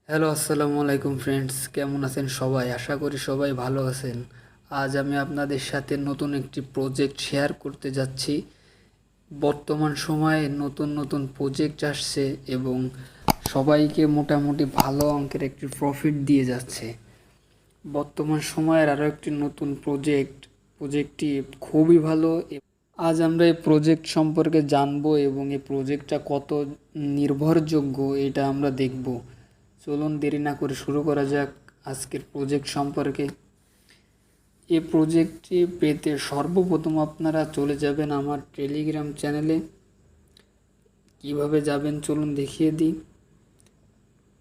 Hello, আসসালামু আলাইকুম friends. কেমন আছেন সবাই? আশা করি সবাই ভালো আছেন। আজ আমি আপনাদের সাথে নতুন একটি প্রজেক্ট শেয়ার করতে যাচ্ছি। বর্তমান সময়ে নতুন নতুন প্রজেক্ট আসছে এবং সবাইকে মোটামুটি ভালো অঙ্কের একটি প্রফিট দিয়ে যাচ্ছে। বর্তমান সময়ের আরও একটি নতুন প্রজেক্টটি খুবই ভালো। আজ আমরা এই প্রজেক্ট সম্পর্কে জানবো এবং এই প্রজেক্টটা কত নির্ভরযোগ্য এটা আমরা দেখব। চলুন দেরি না করে শুরু করা যাক আজকের প্রজেক্ট সম্পর্কে। এই প্রজেক্টটি পেতে সর্বপ্রথম আপনারা চলে যাবেন আমার টেলিগ্রাম চ্যানেলে। কিভাবে যাবেন চলুন দেখিয়ে দিই।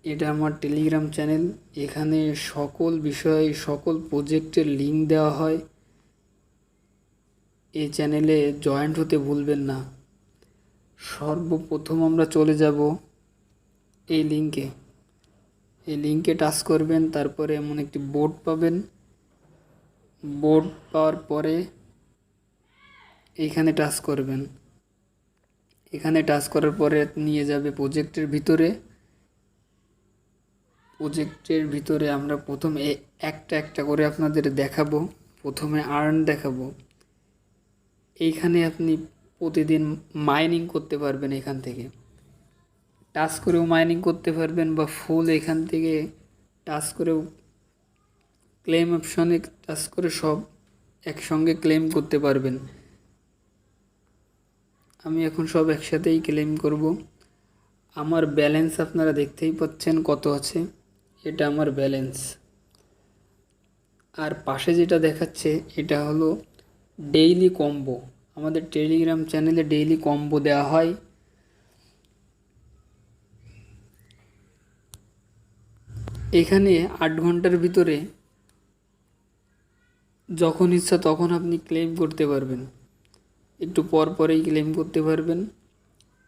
এটা আমার টেলিগ্রাম চ্যানেল। এখানে সকল বিষয় সকল প্রজেক্টের লিঙ্ক দেওয়া হয়। এই চ্যানেলে জয়েন্ট হতে ভুলবেন না। সর্বপ্রথম আমরা চলে যাব এই লিঙ্কে টাচ করবেন। তারপরে এমন একটি বোর্ড পাবেন। বোর্ড পাওয়ার পরে এইখানে টাচ করবেন। এখানে টাচ করার পরে নিয়ে যাবে প্রজেক্টের ভিতরে আমরা প্রথমে একটা একটা করে আপনাদের দেখাবো। প্রথমে আর্ন দেখাবো। এইখানে আপনি প্রতিদিন মাইনিং করতে পারবেন। এখান থেকে টাচ করেও মাইনিং করতে পারবেন বা ফুল এখান থেকে টাচ করেও ক্লেম অপশনে টাচ করে সব একসঙ্গে ক্লেম করতে পারবেন। আমি এখন সব একসাথেই ক্লেম করব। আমার ব্যালেন্স আপনারা দেখতেই পাচ্ছেন কত আছে। এটা আমার ব্যালেন্স। আর পাশে যেটা দেখাচ্ছে এটা হলো ডেইলি কম্বো। আমাদের টেলিগ্রাম চ্যানেলে ডেইলি কম্বো দেওয়া হয়। এখানে 8 ঘন্টার ভিতরে যখন ইচ্ছা তখন আপনি ক্লেম করতে পারবেন। একটু পর পরেই ক্লেম করতে পারবেন।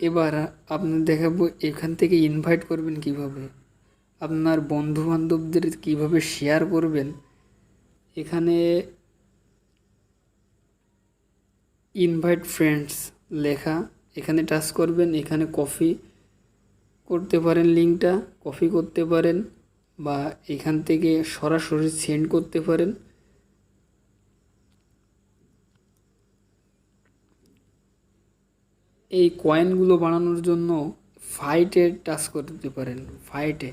এবার আপনার দেখাবো এখান থেকে ইনভাইট করবেন কিভাবে, আপনার বন্ধু বান্ধবদের কীভাবে শেয়ার করবেন। এখানে ইনভাইট ফ্রেন্ডস লেখা, এখানে টাচ করবেন। এখানে কপি করতে পারেন, লিঙ্কটা কপি করতে পারেন বা এখান থেকে সরাসরি সেন্ড করতে পারেন। এই কয়েনগুলো বানানোর জন্য ফাইটে টাচ করতে পারেন। ফাইটে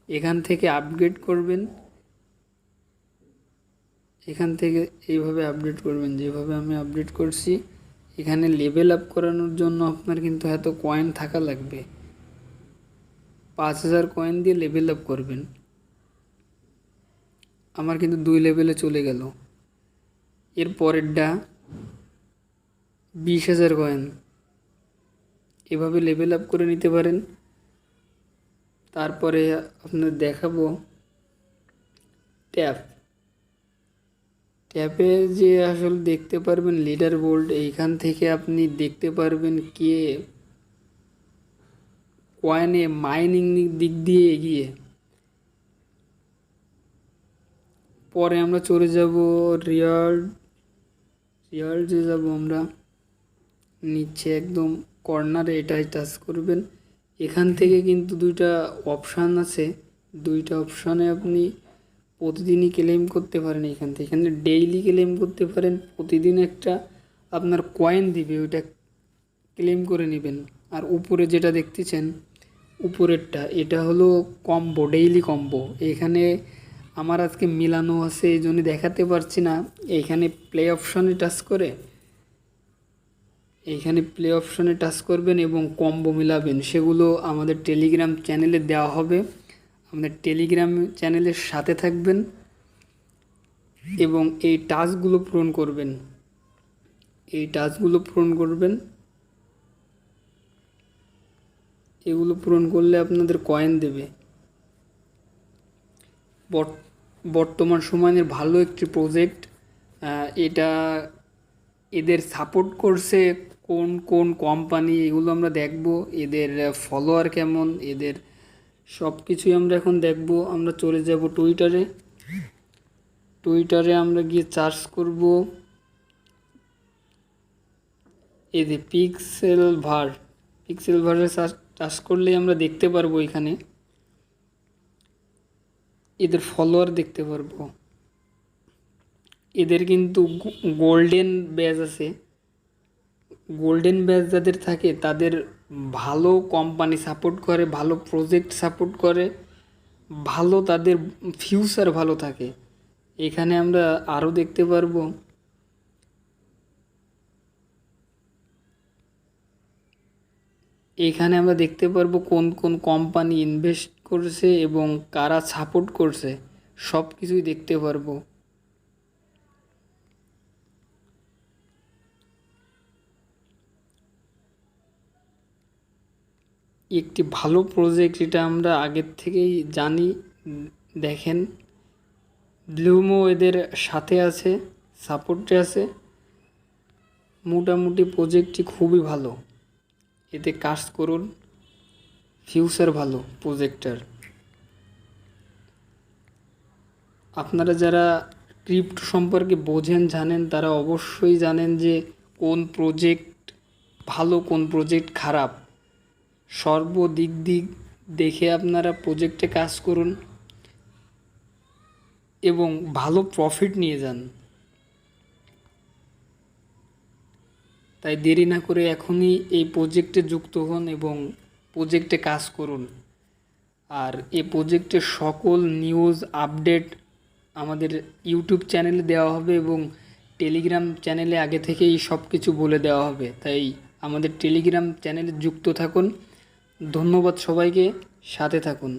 এখান থেকে আপগ্রেড করবেন। এখান থেকে এইভাবে আপডেট করবেন যেভাবে আমি আপডেট করছি। এখানে লেভেল আপ করানোর জন্য আপনার কিন্তু এত কয়েন থাকা লাগবে। 5000 কয়েন দিয়ে লেভেল আপ করবেন। আমার কিন্তু 2 লেভেলে চলে গেল। এর পরেরটা 20,000 কয়েন। এভাবে লেভেল আপ করে নিতে পারেন। তারপরে আপনার দেখাবো ট্যাপে যে আসলে দেখতে পারবেন লিডার বোর্ড। এইখান থেকে আপনি দেখতে পারবেন কে কয়েনে মাইনিং দিক দিয়ে এগিয়ে। পরে আমরা চলে যাব রিয়াল যে যাব আমরা নিচে একদম কর্নারে এটাই টাচ করবেন। এখান থেকে কিন্তু 2টা অপশান আছে। 2টা অপশানে আপনি প্রতিদিনই ক্লেম করতে পারেন। এখানে ডেইলি ক্লেম করতে পারেন। প্রতিদিন একটা আপনার কয়েন দিবে, ওইটা ক্লেম করে নেবেন। আর উপরে যেটা দেখতেছেন উপরেরটা এটা হলো কম্বো, ডেইলি কম্বো। এখানে আমার আজকে মিলানো আছে এই জন্য দেখাতে পারছি না। এইখানে প্লে অপশানে টাচ করবেন এবং কম্বো মিলাবেন। সেগুলো আমাদের টেলিগ্রাম চ্যানেলে দেওয়া হবে। আমাদের টেলিগ্রাম চ্যানেলের সাথে থাকবেন এবং এই টাস্কগুলো পূরণ করবেন। এগুলো পূরণ করলে আপনাদের কয়েন দেবে। বর্তমান সময়ের ভালো একটি প্রজেক্ট। এটা এদের সাপোর্ট করছে কোন কোন কোম্পানি, এগুলো আমরা দেখব। এদের ফলোয়ার কেমন, এদের সব কিছুই আমরা এখন দেখব। আমরা চলে যাব টুইটারে আমরা গিয়ে সার্চ করব এই যে পিক্সেল ভারে টাচ করলেই আমরা দেখতে পারবো। এখানে এদের ফলোয়ার দেখতে পারবো। এদের কিন্তু গোল্ডেন ব্যাজ আছে। গোল্ডেন ব্যাজ যাদের থাকে তাদের ভালো কোম্পানি সাপোর্ট করে, ভালো প্রজেক্ট সাপোর্ট করে, ভালো তাদের ফিউচার ভালো থাকে। এখানে আমরা আরও দেখতে পারবো এখানে আমরা দেখতে পারবো কোন কোন কোম্পানি ইনভেস্ট করছে এবং কারা সাপোর্ট করছে, সব কিছুই দেখতে পারবো। একটি ভালো প্রজেক্ট, এটা আমরা আগের থেকেই জানি। দেখেন ব্লুমো এদের সাথে আছে, সাপোর্টে আছে। মোটামুটি প্রজেক্টটি খুবই ভালো, এতে কাজ করুন, ফিউচার ভালো প্রজেক্টটার। আপনারা যারা ক্রিপ্টো সম্পর্কে বোঝেন, জানেন, তারা অবশ্যই জানেন যে কোন প্রজেক্ট ভালো, কোন প্রজেক্ট খারাপ। সর্বদিক দেখে আপনারা প্রজেক্টে কাজ করুন এবং ভালো প্রফিট নিয়ে যান। তাই দেরি না করে এখনই এই প্রজেক্টে যুক্ত হন এবং প্রজেক্টে কাজ করুন। আর এই প্রজেক্টের সকল নিউজ আপডেট আমাদের ইউটিউব চ্যানেলে দেওয়া হবে এবং টেলিগ্রাম চ্যানেলে আগে থেকেই সব কিছু বলে দেওয়া হবে। তাই আমাদের টেলিগ্রাম চ্যানেলে যুক্ত থাকুন। ধন্যবাদ সবাইকে, সাথে থাকুন।